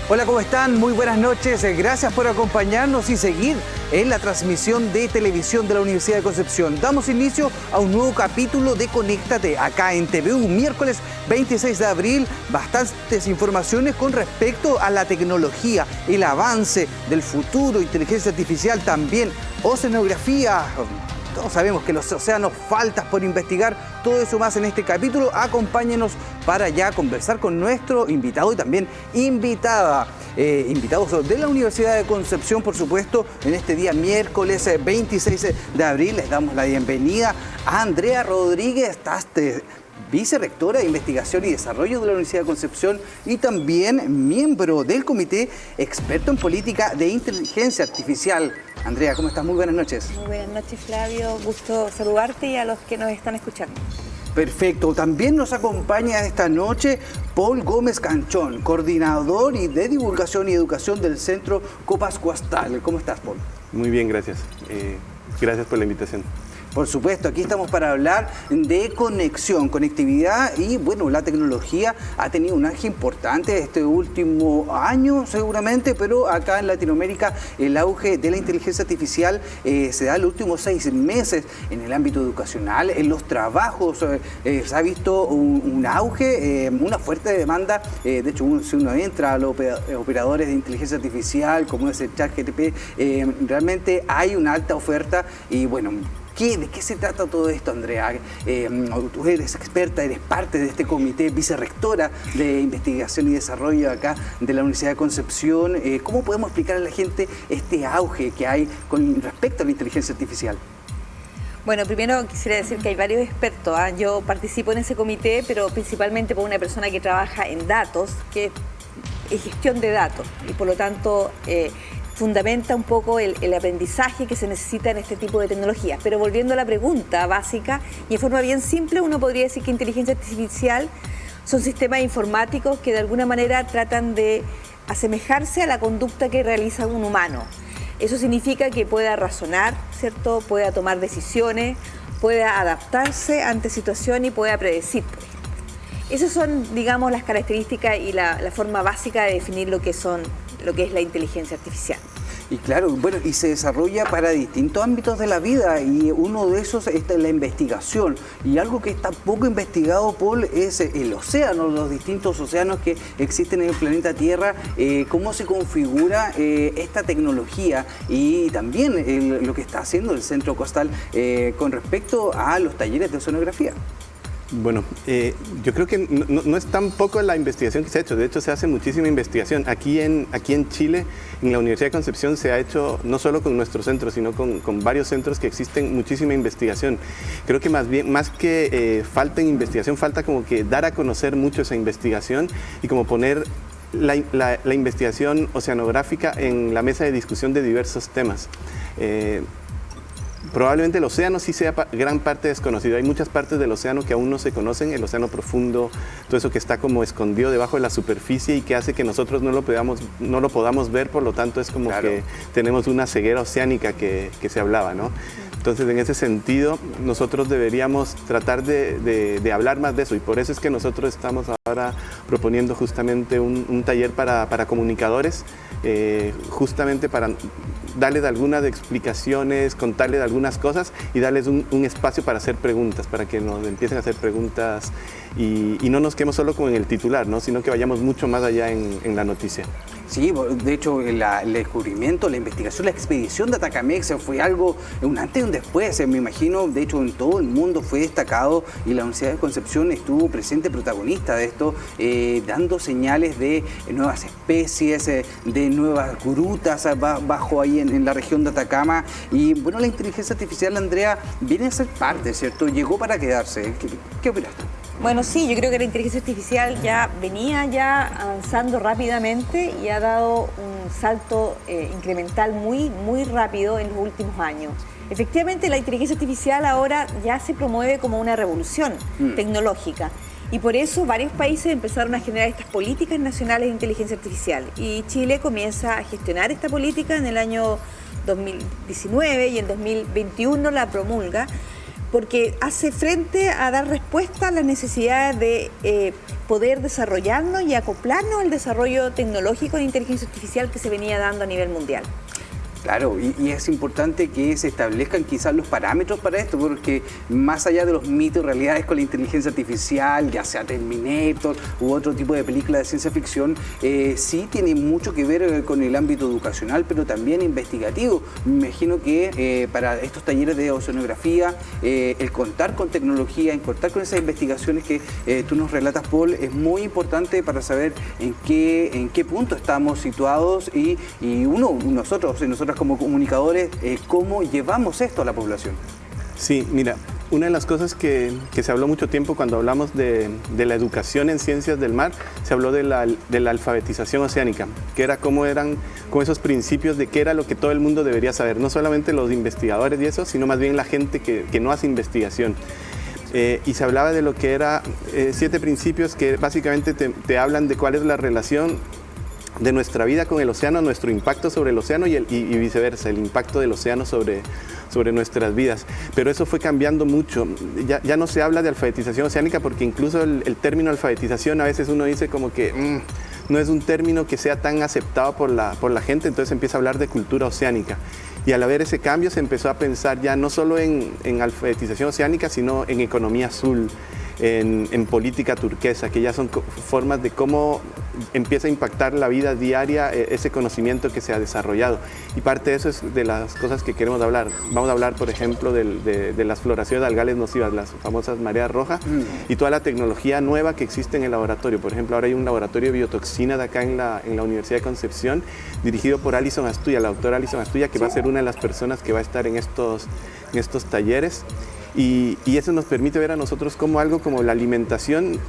Hola, ¿cómo están? Muy buenas noches. Gracias por acompañarnos y seguir en la transmisión de televisión de la Universidad de Concepción. Damos inicio a un nuevo capítulo de Conéctate acá en TVU, miércoles 26 de abril. Bastantes informaciones con respecto a la tecnología, el avance del futuro, inteligencia artificial también, oceanografía. Todos sabemos que los océanos faltan por investigar, todo eso más en este capítulo. Acompáñenos para ya conversar con nuestro invitado y también invitada. Invitados de la Universidad de Concepción, por supuesto, en este día miércoles 26 de abril. Les damos la bienvenida a Andrea Rodríguez Taste, vicerrectora de Investigación y Desarrollo de la Universidad de Concepción y también miembro del Comité Experto en Política de Inteligencia Artificial. Andrea, ¿cómo estás? Muy buenas noches. Muy buenas noches, Flavio. Gusto saludarte y a los que nos están escuchando. Perfecto. También nos acompaña esta noche Paul Gómez Canchón, coordinador de divulgación y educación del Centro Copas Coastal. ¿Cómo estás, Paul? Muy bien, gracias. Gracias por la invitación. Por supuesto, aquí estamos para hablar de conexión, conectividad y, bueno, la tecnología ha tenido un auge importante este último año seguramente, pero acá en Latinoamérica el auge de la inteligencia artificial se da en los últimos 6 meses en el ámbito educacional, en los trabajos se ha visto un auge, una fuerte demanda. De hecho, si uno entra a los operadores de inteligencia artificial, como es el ChatGPT, realmente hay una alta oferta y, bueno, ¿de qué se trata todo esto, Andrea? Tú eres experta, eres parte de este comité, vicerrectora de investigación y desarrollo acá de la Universidad de Concepción. ¿Cómo podemos explicar a la gente este auge que hay con respecto a la inteligencia artificial? Bueno, primero quisiera decir que hay varios expertos. Yo participo en ese comité, pero principalmente por una persona que trabaja en datos, que es gestión de datos y por lo tanto fundamenta un poco el aprendizaje que se necesita en este tipo de tecnologías. Pero volviendo a la pregunta básica, y en forma bien simple, uno podría decir que inteligencia artificial son sistemas informáticos que de alguna manera tratan de asemejarse a la conducta que realiza un humano. Eso significa que pueda razonar, ¿cierto? Pueda tomar decisiones, pueda adaptarse ante situaciones y pueda predecir. Esas son, digamos, las características y la forma básica de definir lo que es la inteligencia artificial. Y claro, bueno, y se desarrolla para distintos ámbitos de la vida y uno de esos es la investigación. Y algo que está poco investigado, Paul, es el océano, los distintos océanos que existen en el planeta Tierra, cómo se configura esta tecnología y también lo que está haciendo el Centro Coastal con respecto a los talleres de oceanografía. Bueno, yo creo que no es tan poco la investigación que se ha hecho, de hecho se hace muchísima investigación. Aquí en Chile, en la Universidad de Concepción se ha hecho, no solo con nuestro centro, sino con varios centros que existen, muchísima investigación. Creo que más que falta en investigación, falta como que dar a conocer mucho esa investigación y como poner la investigación oceanográfica en la mesa de discusión de diversos temas. Probablemente el océano sí sea gran parte desconocido. Hay muchas partes del océano que aún no se conocen, el océano profundo, todo eso que está como escondido debajo de la superficie y que hace que nosotros no lo podamos ver, por lo tanto es como claro, que tenemos una ceguera oceánica que se hablaba, ¿no? Entonces, en ese sentido, nosotros deberíamos tratar de hablar más de eso y por eso es que nosotros estamos ahora proponiendo justamente un taller para comunicadores, justamente para darles algunas explicaciones, contarles algunas cosas y darles un espacio para hacer preguntas, para que nos empiecen a hacer preguntas y no nos quedemos solo con el titular, ¿no? Sino que vayamos mucho más allá en la noticia. Sí, de hecho el descubrimiento, la investigación, la expedición de Atacamex fue algo, un antes y un después, me imagino, de hecho en todo el mundo fue destacado y la Universidad de Concepción estuvo presente, protagonista de esto, dando señales de nuevas especies, de nuevas grutas bajo ahí en la región de Atacama. Y bueno, la inteligencia artificial, Andrea, viene a ser parte, ¿cierto? Llegó para quedarse. ¿Qué opinas tú? Bueno, sí, yo creo que la inteligencia artificial venía avanzando rápidamente y ha dado un salto incremental muy rápido en los últimos años. Efectivamente, la inteligencia artificial ahora ya se promueve como una revolución tecnológica y por eso varios países empezaron a generar estas políticas nacionales de inteligencia artificial y Chile comienza a gestionar esta política en el año 2019 y en 2021 la promulga. porque hace frente a dar respuesta a las necesidades de poder desarrollarnos y acoplarnos al desarrollo tecnológico de inteligencia artificial que se venía dando a nivel mundial. Claro, y es importante que se establezcan quizás los parámetros para esto, porque más allá de los mitos y realidades con la inteligencia artificial, ya sea Terminator u otro tipo de película de ciencia ficción, sí tiene mucho que ver con el ámbito educacional, pero también investigativo. Me imagino que para estos talleres de oceanografía, el contar con tecnología, el contar con esas investigaciones que tú nos relatas, Paul, es muy importante para saber en qué punto estamos situados y nosotros como comunicadores, cómo llevamos esto a la población. Sí, mira, una de las cosas que se habló mucho tiempo cuando hablamos de la educación en ciencias del mar, se habló de la alfabetización oceánica, que era cómo eran con esos principios de qué era lo que todo el mundo debería saber, no solamente los investigadores y eso, sino más bien la gente que no hace investigación. Y se hablaba de lo que era 7 principios que básicamente te hablan de cuál es la relación de nuestra vida con el océano, nuestro impacto sobre el océano y viceversa, el impacto del océano sobre nuestras vidas. Pero eso fue cambiando mucho. Ya no se habla de alfabetización oceánica porque incluso el término alfabetización a veces uno dice como que no es un término que sea tan aceptado por la gente, entonces empieza a hablar de cultura oceánica. Y al haber ese cambio se empezó a pensar ya no solo en alfabetización oceánica, sino en economía azul, en política turquesa, que ya son formas de cómo empieza a impactar la vida diaria ese conocimiento que se ha desarrollado. Y parte de eso es de las cosas que queremos hablar. Vamos a hablar, por ejemplo, de las floraciones de algales nocivas, las famosas mareas rojas, y toda la tecnología nueva que existe en el laboratorio. Por ejemplo, ahora hay un laboratorio de biotoxina de acá en la Universidad de Concepción, dirigido por Alison Astuya, la doctora Alison Astuya, que va a ser una de las personas que va a estar en estos talleres. Y eso nos permite ver a nosotros como algo como la alimentación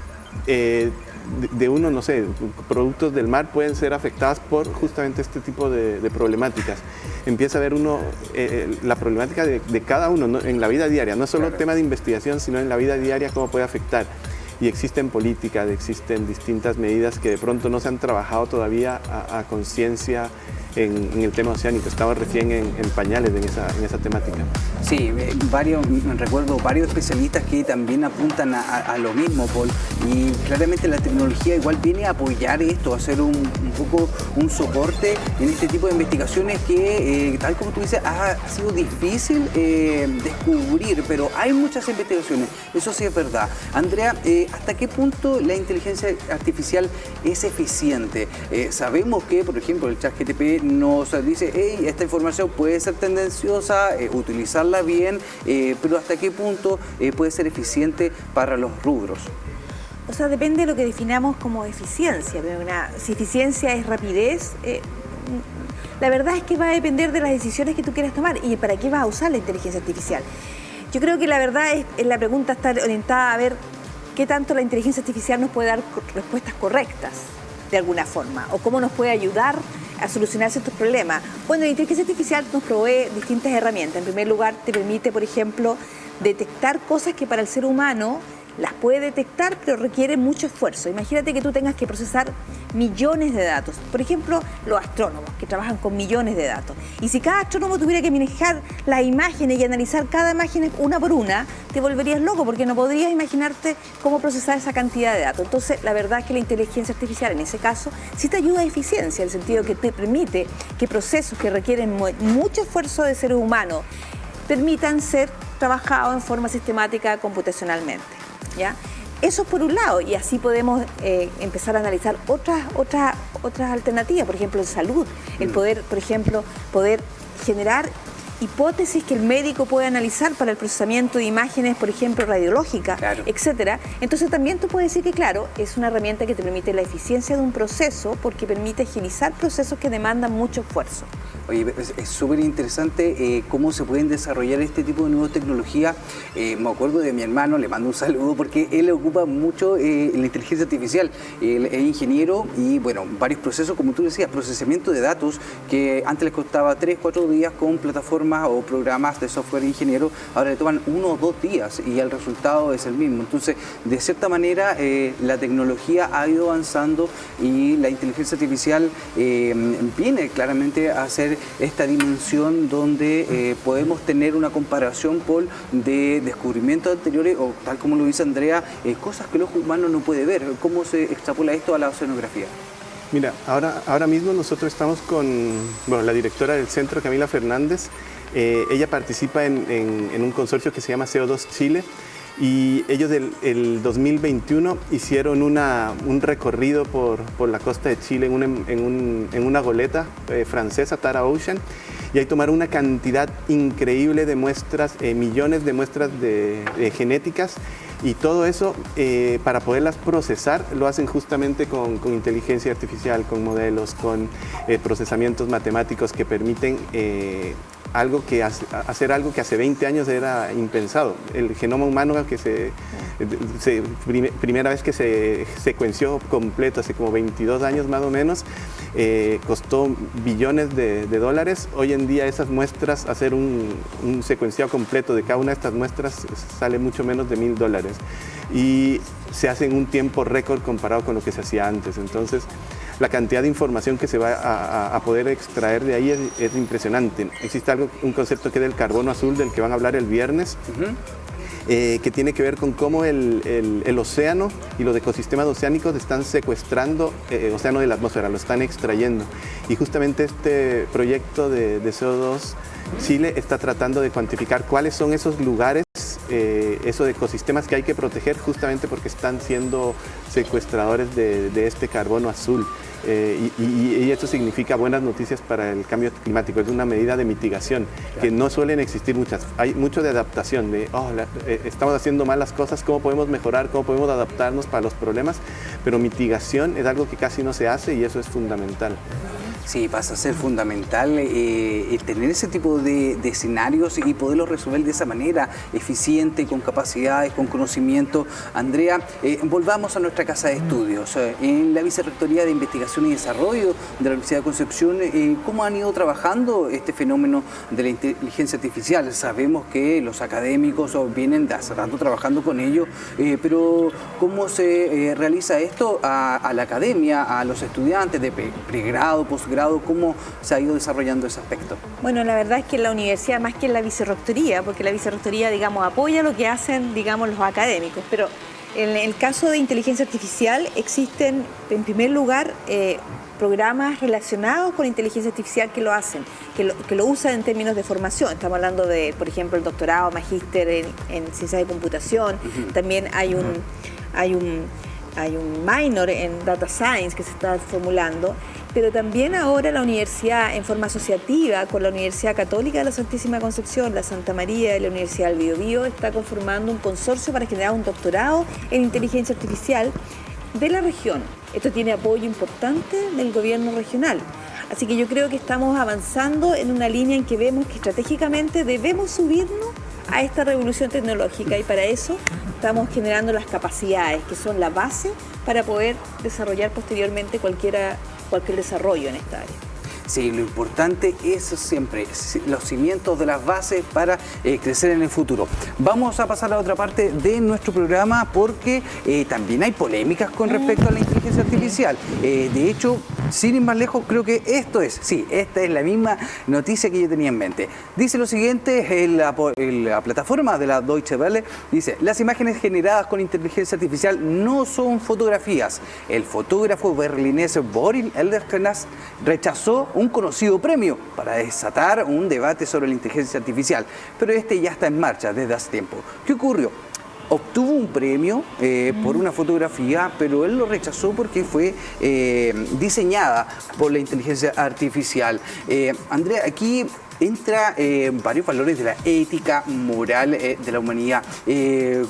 de uno, no sé, productos del mar pueden ser afectadas por justamente este tipo de problemáticas. Empieza a ver uno la problemática de cada uno, ¿no? En la vida diaria, no solo tema de investigación, sino en la vida diaria cómo puede afectar. Y existen políticas, existen distintas medidas que de pronto no se han trabajado todavía a conciencia en el tema oceánico. Estamos recién en pañales en esa temática. Sí, recuerdo varios especialistas que también apuntan a lo mismo, Paul, y claramente la tecnología igual viene a apoyar esto, a hacer un poco un soporte en este tipo de investigaciones que, tal como tú dices, ha sido difícil descubrir, pero hay muchas investigaciones, eso sí es verdad. Andrea, ¿hasta qué punto la inteligencia artificial es eficiente? Sabemos que, por ejemplo, el ChatGPT nos dice, hey, esta información puede ser tendenciosa, utilizarla bien, pero ¿hasta qué punto puede ser eficiente para los rubros? O sea, depende de lo que definamos como eficiencia. Si eficiencia es rapidez, la verdad es que va a depender de las decisiones que tú quieras tomar y para qué vas a usar la inteligencia artificial. Yo creo que la verdad es la pregunta está orientada a ver qué tanto la inteligencia artificial nos puede dar respuestas correctas de alguna forma o cómo nos puede ayudar a solucionar ciertos problemas. Bueno, la inteligencia artificial nos provee distintas herramientas. En primer lugar, te permite, por ejemplo, detectar cosas que para el ser humano las puede detectar, pero requiere mucho esfuerzo. Imagínate que tú tengas que procesar millones de datos. Por ejemplo, los astrónomos, que trabajan con millones de datos. Y si cada astrónomo tuviera que manejar las imágenes y analizar cada imagen una por una, te volverías loco, porque no podrías imaginarte cómo procesar esa cantidad de datos. Entonces, la verdad es que la inteligencia artificial, en ese caso, sí te ayuda a eficiencia, en el sentido que te permite que procesos que requieren mucho esfuerzo de seres humanos permitan ser trabajados en forma sistemática computacionalmente. ¿Ya? Eso por un lado, y así podemos empezar a analizar otras alternativas, por ejemplo en salud, el poder, por ejemplo, poder generar hipótesis que el médico puede analizar para el procesamiento de imágenes, por ejemplo, radiológicas, claro, etcétera. Entonces también tú puedes decir que, claro, es una herramienta que te permite la eficiencia de un proceso porque permite agilizar procesos que demandan mucho esfuerzo. Oye, es súper interesante cómo se pueden desarrollar este tipo de nuevas tecnologías. Me acuerdo de mi hermano, le mando un saludo porque él ocupa mucho la inteligencia artificial. Él es ingeniero y, bueno, varios procesos, como tú decías, procesamiento de datos que antes les costaba 3-4 días con plataformas plataformas o programas de software ingeniero ahora le toman 1 o 2 días y el resultado es el mismo. Entonces, de cierta manera, la tecnología ha ido avanzando y la inteligencia artificial viene claramente a hacer esta dimensión donde podemos tener una comparación, Paul, de descubrimientos anteriores o, tal como lo dice Andrea, cosas que el ojo humano no puede ver. ¿Cómo se extrapola esto a la oceanografía? Mira, ahora mismo nosotros estamos con la directora del centro, Camila Fernández. Ella participa en un consorcio que se llama CO2 Chile y ellos el 2021 hicieron un recorrido por la costa de Chile en una goleta francesa, Tara Ocean, y ahí tomaron una cantidad increíble de muestras, millones de muestras de genéticas. Y todo eso, para poderlas procesar, lo hacen justamente con inteligencia artificial, con modelos, con procesamientos matemáticos que permiten hacer algo que hace 20 años era impensado. El genoma humano primera vez que se secuenció completo, hace como 22 años más o menos, costó billones de dólares. Hoy en día esas muestras, hacer un secuenciado completo de cada una de estas muestras sale mucho menos de $1000 y se hace en un tiempo récord comparado con lo que se hacía antes. Entonces, la cantidad de información que se va a poder extraer de ahí es impresionante. Existe un concepto que es del carbono azul, del que van a hablar el viernes, que tiene que ver con cómo el océano y los ecosistemas oceánicos están secuestrando océano de la atmósfera, lo están extrayendo. Y justamente este proyecto de CO2 Chile está tratando de cuantificar cuáles son esos lugares, esos ecosistemas que hay que proteger justamente porque están siendo secuestradores de este carbono azul. Y esto significa buenas noticias para el cambio climático. Es una medida de mitigación que no suelen existir muchas. Hay mucho de adaptación, estamos haciendo mal las cosas, cómo podemos mejorar, cómo podemos adaptarnos para los problemas, pero mitigación es algo que casi no se hace y eso es fundamental. Sí, pasa a ser fundamental tener ese tipo de escenarios y poderlos resolver de esa manera, eficiente, con capacidades, con conocimiento. Andrea, volvamos a nuestra casa de estudios. En la Vicerrectoría de Investigación y Desarrollo de la Universidad de Concepción, ¿cómo han ido trabajando este fenómeno de la inteligencia artificial? Sabemos que los académicos vienen de hace rato trabajando con ello, pero ¿cómo se realiza esto a la academia, a los estudiantes de pregrado, posgrado? ¿Cómo se ha ido desarrollando ese aspecto? Bueno, la verdad es que en la universidad, más que en la vicerrectoría, porque la vicerrectoría, digamos, apoya lo que hacen, digamos, los académicos, pero en el caso de inteligencia artificial existen, en primer lugar, programas relacionados con inteligencia artificial que lo hacen, que lo usan en términos de formación. Estamos hablando de, por ejemplo, el doctorado, magíster en ciencias de computación. También hay un minor en Data Science que se está formulando, pero también ahora la universidad en forma asociativa con la Universidad Católica de la Santísima Concepción, la Santa María y la Universidad del Biobío está conformando un consorcio para generar un doctorado en inteligencia artificial de la región. Esto tiene apoyo importante del gobierno regional. Así que yo creo que estamos avanzando en una línea en que vemos que estratégicamente debemos subirnos a esta revolución tecnológica y para eso estamos generando las capacidades que son la base para poder desarrollar posteriormente cualquier desarrollo en esta área. Sí, lo importante es siempre los cimientos de las bases para crecer en el futuro. Vamos a pasar a otra parte de nuestro programa porque también hay polémicas con respecto a la inteligencia artificial. De hecho, sin ir más lejos, creo que esta es la misma noticia que yo tenía en mente. Dice lo siguiente, en la plataforma de la Deutsche Welle, dice: las imágenes generadas con inteligencia artificial no son fotografías. El fotógrafo berlinés Boris Elderknass rechazó un conocido premio para desatar un debate sobre la inteligencia artificial, pero este ya está en marcha desde hace tiempo. ¿Qué ocurrió? Obtuvo un premio por una fotografía, pero él lo rechazó porque fue diseñada por la inteligencia artificial. Andrea, aquí entra varios valores de la ética moral de la humanidad.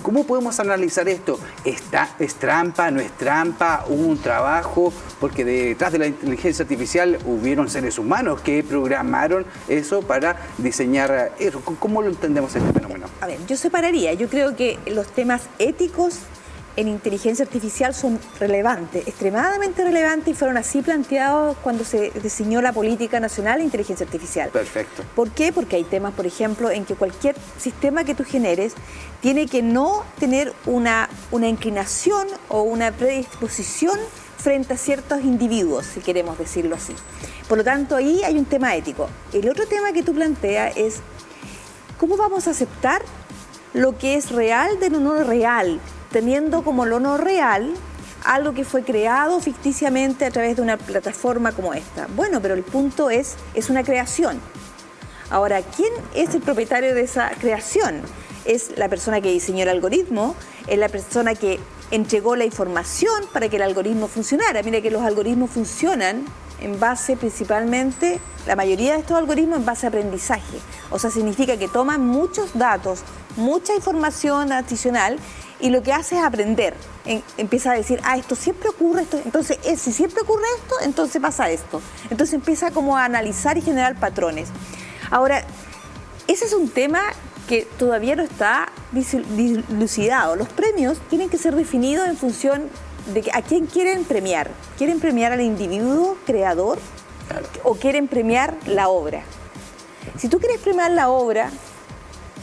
¿Cómo podemos analizar esto? ¿Es trampa? ¿No es trampa? ¿Hubo un trabajo? Porque detrás de la inteligencia artificial hubieron seres humanos que programaron eso para diseñar eso. ¿Cómo lo entendemos este fenómeno? A ver, yo separaría. Yo creo que los temas éticos en inteligencia artificial son relevantes, extremadamente relevantes, y fueron así planteados cuando se diseñó la política nacional de inteligencia artificial. Perfecto. ¿Por qué? Porque hay temas, por ejemplo, en que cualquier sistema que tú generes tiene que no tener una inclinación o una predisposición frente a ciertos individuos, si queremos decirlo así. Por lo tanto, ahí hay un tema ético. El otro tema que tú planteas es cómo vamos a aceptar lo que es real de lo no real, teniendo como lo no real algo que fue creado ficticiamente a través de una plataforma como esta. Bueno, pero el punto es una creación. Ahora, ¿quién es el propietario de esa creación? Es la persona que diseñó el algoritmo, es la persona que entregó la información para que el algoritmo funcionara. Mira que los algoritmos funcionan en base principalmente, la mayoría de estos algoritmos en base a aprendizaje. O sea, significa que toman muchos datos, mucha información adicional, y lo que hace es aprender. Empieza a decir, esto siempre ocurre, esto, entonces si siempre ocurre esto, entonces pasa esto. Entonces empieza como a analizar y generar patrones. Ahora, ese es un tema que todavía no está dilucidado. Los premios tienen que ser definidos en función de a quién quieren premiar. ¿Quieren premiar al individuo creador o quieren premiar la obra? Si tú quieres premiar la obra,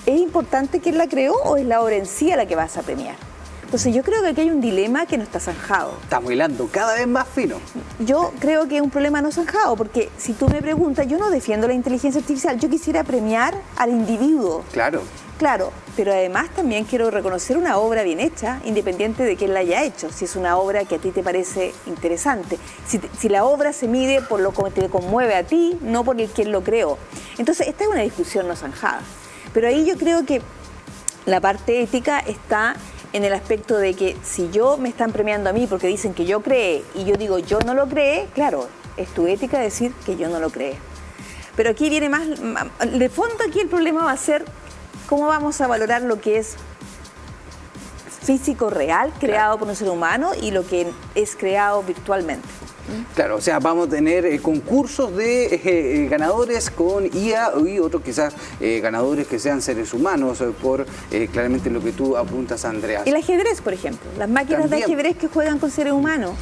¿es importante quién la creó o es la obra en sí a la que vas a premiar? Entonces yo creo que aquí hay un dilema que no está zanjado. Estamos hilando cada vez más fino. Yo creo que es un problema no zanjado, porque si tú me preguntas, yo no defiendo la inteligencia artificial, yo quisiera premiar al individuo. Claro. Claro, pero además también quiero reconocer una obra bien hecha, independiente de quién la haya hecho, si es una obra que a ti te parece interesante, si la obra se mide por lo que te conmueve a ti, no por quien lo creó. Entonces, esta es una discusión no zanjada. Pero ahí yo creo que la parte ética está en el aspecto de que si me están premiando a mí porque dicen que yo creé y yo digo yo no lo creé, claro, es tu ética decir que yo no lo creé. Pero aquí viene más, de fondo aquí el problema va a ser cómo vamos a valorar lo que es físico real, creado por un ser humano, y lo que es creado virtualmente. Claro, o sea, vamos a tener concursos de ganadores con IA y otros quizás ganadores que sean seres humanos, por claramente lo que tú apuntas, Andrea. El ajedrez, por ejemplo, las máquinas de ajedrez que juegan con seres humanos.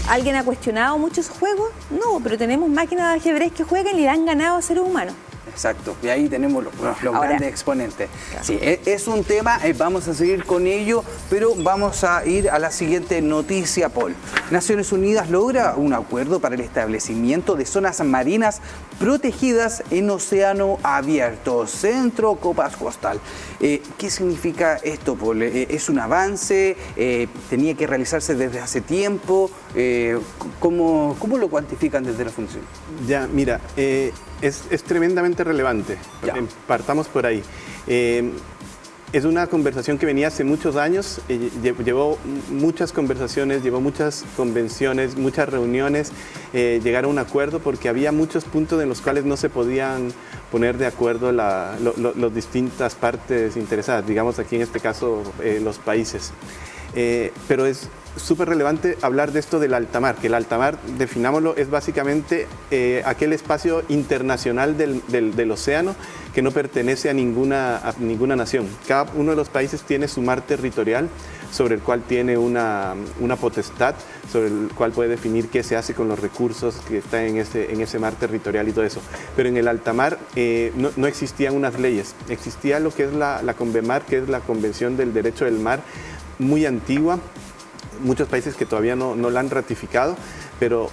¿Alguien ha cuestionado mucho esos juegos? No, pero tenemos máquinas de ajedrez que juegan y han ganado a seres humanos. Exacto, y ahí tenemos los grandes exponentes. Claro. Sí, es un tema, vamos a seguir con ello, pero vamos a ir a la siguiente noticia, Paul. Naciones Unidas logra un acuerdo para el establecimiento de zonas marinas protegidas en océano abierto, centro Copas Costal. ¿Qué significa esto, Paul? ¿Es un avance? ¿Tenía que realizarse desde hace tiempo? ¿Cómo lo cuantifican desde la función? Ya, mira, es tremendamente relevante. Partamos por ahí. Es una conversación que venía hace muchos años, llevó muchas conversaciones, llevó muchas convenciones, muchas reuniones, llegar a un acuerdo, porque había muchos puntos en los cuales no se podían poner de acuerdo las distintas partes interesadas, digamos aquí en este caso los países. Pero es súper relevante hablar de esto del alta mar, que el alta mar, definámoslo, es básicamente aquel espacio internacional del océano que no pertenece a ninguna nación. Cada uno de los países tiene su mar territorial, sobre el cual tiene una potestad, sobre el cual puede definir qué se hace con los recursos que están en ese mar territorial y todo eso. Pero en el alta mar no existían unas leyes, existía lo que es la CONVEMAR, que es la Convención del Derecho del Mar, muy antigua, muchos países que todavía no la han ratificado, pero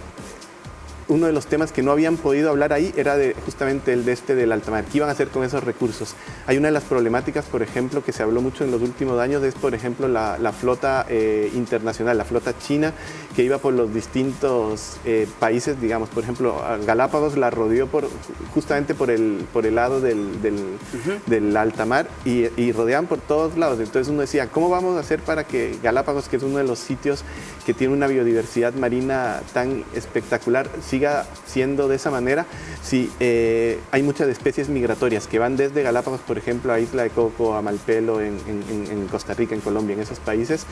uno de los temas que no habían podido hablar ahí era justamente el del alta mar. ¿Qué iban a hacer con esos recursos? Hay una de las problemáticas, por ejemplo, que se habló mucho en los últimos años, es, por ejemplo, la flota internacional, la flota china, que iba por los distintos países, digamos, por ejemplo, Galápagos la rodeó justamente por el lado del alta mar y rodeaban por todos lados. Entonces uno decía, ¿cómo vamos a hacer para que Galápagos, que es uno de los sitios que tiene una biodiversidad marina tan espectacular, siga siga siendo de esa manera si hay muchas especies migratorias que van desde Galápagos, por ejemplo, a Isla de Coco, a Malpelo, en Costa Rica, en Colombia, en esos países,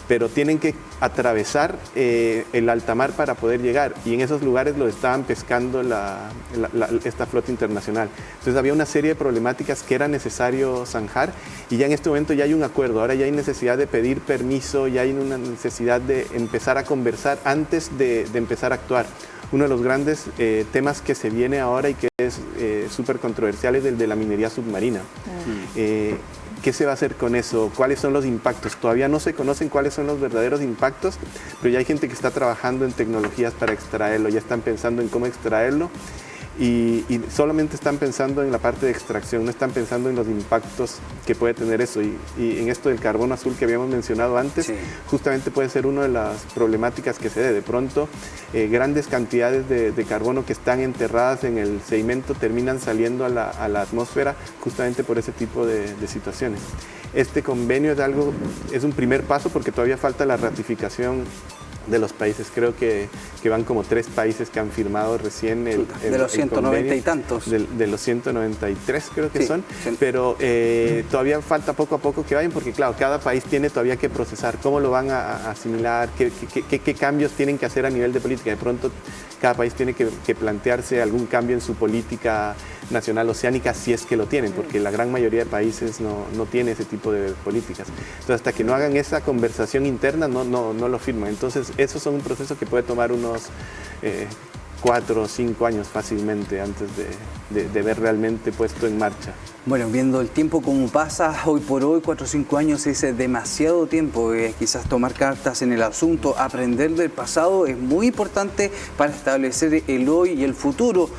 pero tienen que atravesar el alta mar para poder llegar, y en esos lugares lo estaban pescando esta flota internacional. Entonces había una serie de problemáticas que era necesario zanjar, y ya en este momento ya hay un acuerdo. Ahora ya hay necesidad de pedir permiso, ya hay una necesidad de empezar a conversar antes de empezar a actuar. Uno de los grandes temas que se viene ahora y que es súper controversial es el de la minería submarina. ¿Qué se va a hacer con eso? ¿Cuáles son los impactos? Todavía no se conocen cuáles son los verdaderos impactos, pero ya hay gente que está trabajando en tecnologías para extraerlo, ya están pensando en cómo extraerlo, y solamente están pensando en la parte de extracción, no están pensando en los impactos que puede tener eso. Y en esto del carbono azul que habíamos mencionado antes, sí, justamente puede ser una de las problemáticas que se dé. De pronto, grandes cantidades de carbono que están enterradas en el sedimento terminan saliendo a la atmósfera justamente por ese tipo de situaciones. Este convenio es un primer paso, porque todavía falta la ratificación de los países. Creo que van como 3 países que han firmado recién de los 190 y tantos. De los 193 creo que sí, son, sí. Pero todavía falta poco a poco que vayan, porque claro, cada país tiene todavía que procesar cómo lo van a asimilar, qué cambios tienen que hacer a nivel de política. De pronto cada país tiene que plantearse algún cambio en su política nacional oceánica, si es que lo tienen, porque la gran mayoría de países no tiene ese tipo de políticas. Entonces, hasta que no hagan esa conversación interna, no lo firman. Entonces, esos son un proceso que puede tomar unos 4 o 5 años fácilmente antes de ver realmente puesto en marcha. Bueno, viendo el tiempo como pasa, hoy por hoy 4 o 5 años es demasiado tiempo. Quizás tomar cartas en el asunto, aprender del pasado es muy importante para establecer el hoy y el futuro.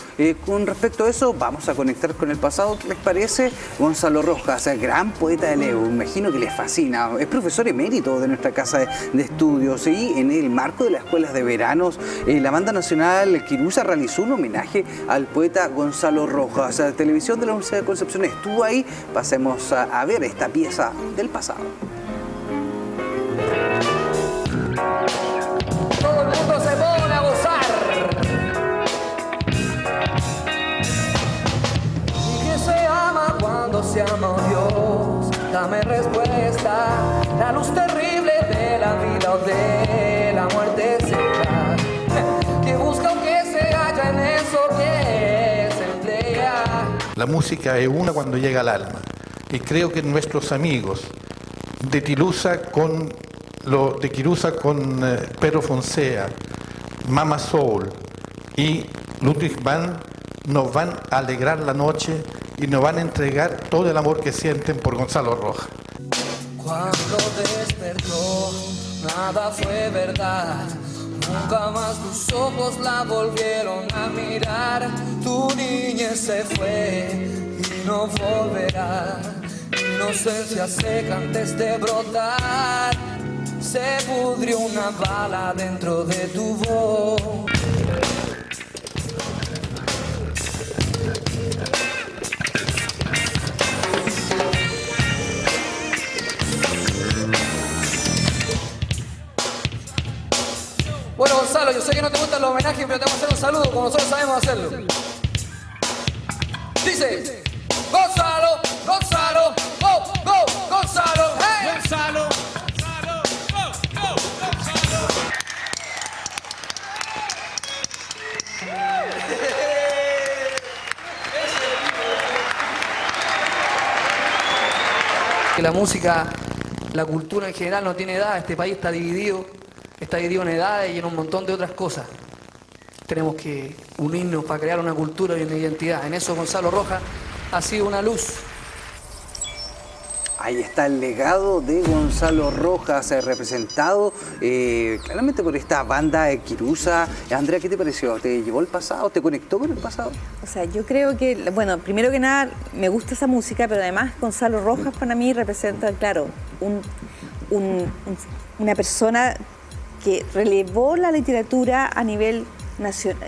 Con respecto a eso, vamos a conectar con el pasado. ¿Qué les parece? Gonzalo Rojas, gran poeta de Leo, imagino que les fascina. Es profesor emérito de nuestra casa de estudios, y en el marco de las escuelas de veranos, la Banda Nacional Quirusa realizó un homenaje al poeta Gonzalo Rojas. La televisión de la Universidad de Concepción estuvo ahí. Pasemos a ver esta pieza del pasado. Todo el mundo se pone a gozar. ¿Y qué se ama cuando se ama a Dios? Dame respuesta. La luz terrible de la vida o de la muerte será. Que busca aunque se halla en eso que se emplea. La música es una cuando llega al alma, y creo que nuestros amigos de Quirusa con Pedro Fonsea, Mama Soul y Ludwig Band nos van a alegrar la noche y nos van a entregar todo el amor que sienten por Gonzalo Rojas. Cuando despertó, nada fue verdad. Nunca más tus ojos la volvieron a mirar. Tu niñez se fue y no volverá. Inocencia seca antes de brotar. Se pudrió una bala dentro de tu voz. Bueno, Gonzalo, yo sé que no te gustan los homenajes, pero te vamos a hacer un saludo como nosotros sabemos hacerlo. Dice, Gonzalo, Gonzalo, go, go, Gonzalo, hey. Gonzalo, Gonzalo, go, go, Gonzalo. Que la música, la cultura en general no tiene edad. Este país está dividido en edades y en un montón de otras cosas. Tenemos que unirnos para crear una cultura y una identidad. En eso Gonzalo Rojas ha sido una luz. Ahí está el legado de Gonzalo Rojas, representado claramente por esta banda de Quirusa. Andrea, ¿qué te pareció? ¿Te llevó el pasado? ¿Te conectó con el pasado? O sea, yo creo que, bueno, primero que nada, me gusta esa música, pero además Gonzalo Rojas para mí representa, claro, una persona que relevó la literatura a nivel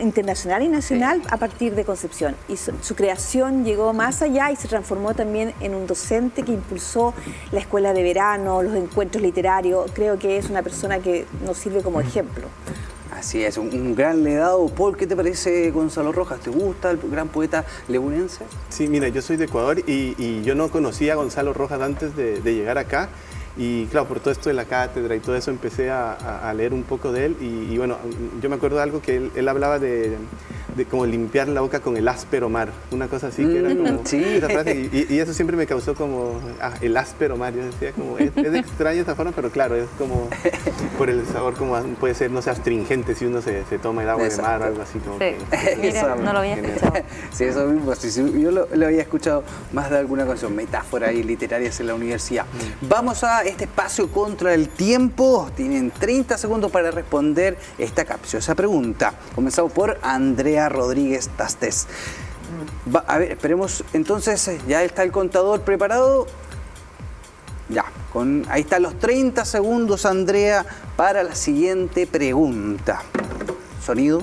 internacional y nacional, sí, a partir de Concepción. Y su creación llegó más allá y se transformó también en un docente que impulsó la escuela de verano, los encuentros literarios. Creo que es una persona que nos sirve como ejemplo. Así es, un gran legado. Paul, ¿qué te parece Gonzalo Rojas? ¿Te gusta el gran poeta leonense? Sí, mira, yo soy de Ecuador y yo no conocía a Gonzalo Rojas antes de llegar acá. Y claro, por todo esto de la cátedra y todo eso empecé a leer un poco de él y bueno, yo me acuerdo de algo que él hablaba de como limpiar la boca con el áspero mar, una cosa así que era como sí. esa frase y eso siempre me causó como el áspero mar, yo decía como es extraña esa forma, pero claro, es como por el sabor como puede ser, no sé, astringente si uno se toma el agua de mar o algo así como sí. Mira, no lo había escuchado. Sí, eso mismo, sí, yo lo había escuchado más de alguna ocasión, metáforas y literarias en la universidad. Vamos a este espacio contra el tiempo. Tienen 30 segundos para responder esta capciosa pregunta. Comenzamos por Andrea Rodríguez Tastes. A ver, esperemos entonces, ya está el contador preparado. Ya, ahí están los 30 segundos, Andrea, para la siguiente pregunta. Sonido.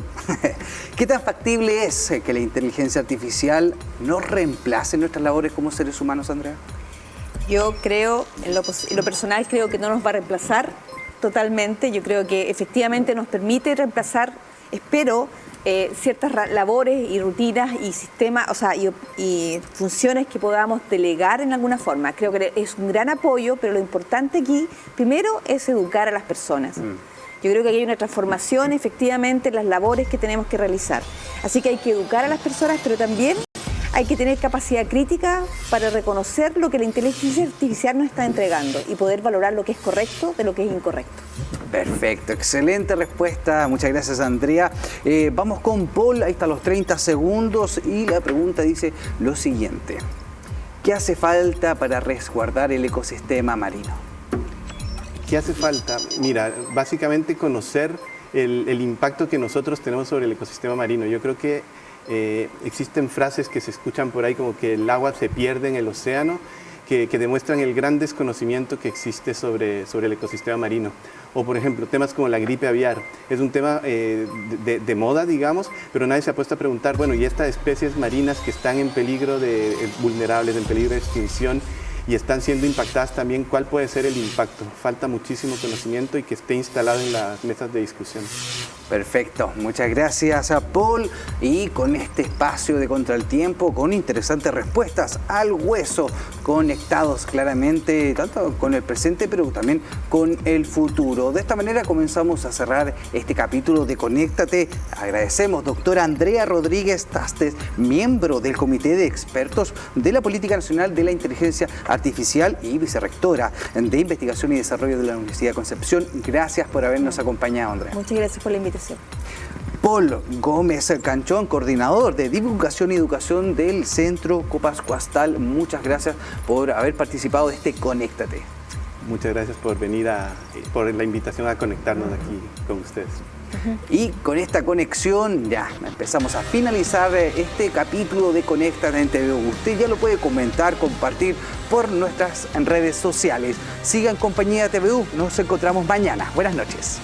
¿Qué tan factible es que la inteligencia artificial nos reemplace en nuestras labores como seres humanos, Andrea? Yo creo, en lo personal, creo que no nos va a reemplazar totalmente. Yo creo que efectivamente nos permite reemplazar, espero, ciertas labores y rutinas y sistemas, o sea, y funciones que podamos delegar en alguna forma. Creo que es un gran apoyo, pero lo importante aquí, primero, es educar a las personas. Yo creo que aquí hay una transformación, efectivamente, en las labores que tenemos que realizar. Así que hay que educar a las personas, pero también hay que tener capacidad crítica para reconocer lo que la inteligencia artificial nos está entregando y poder valorar lo que es correcto de lo que es incorrecto. Perfecto, excelente respuesta. Muchas gracias, Andrea. Vamos con Paul, ahí están los 30 segundos y la pregunta dice lo siguiente. ¿Qué hace falta para resguardar el ecosistema marino? ¿Qué hace falta? Mira, básicamente conocer el impacto que nosotros tenemos sobre el ecosistema marino. Yo creo que existen frases que se escuchan por ahí como que el agua se pierde en el océano, que demuestran el gran desconocimiento que existe sobre el ecosistema marino. O por ejemplo, temas como la gripe aviar. Es un tema de moda, digamos, pero nadie se ha puesto a preguntar, bueno, ¿y estas especies marinas que están en peligro vulnerables, en peligro de extinción, y están siendo impactadas también, cuál puede ser el impacto? Falta muchísimo conocimiento y que esté instalado en las mesas de discusión. Perfecto, muchas gracias a Paul. Y con este espacio de Contra el Tiempo, con interesantes respuestas al hueso, conectados claramente tanto con el presente pero también con el futuro. De esta manera comenzamos a cerrar este capítulo de Conéctate. Agradecemos, doctora Andrea Rodríguez Tastes, miembro del Comité de Expertos de la Política Nacional de la Inteligencia Artificial y vicerrectora de Investigación y Desarrollo de la Universidad de Concepción. Gracias por habernos acompañado, Andrea. Muchas gracias por la invitación. Paul Gómez Canchón, coordinador de divulgación y educación del Centro Copas Coastal. Muchas gracias por haber participado de este Conéctate. Muchas gracias por venir, por la invitación a conectarnos aquí con ustedes. Y con esta conexión ya empezamos a finalizar este capítulo de Conéctate en TVU. Usted ya lo puede comentar, compartir por nuestras redes sociales. Siga en compañía de TVU. Nos encontramos mañana. Buenas noches.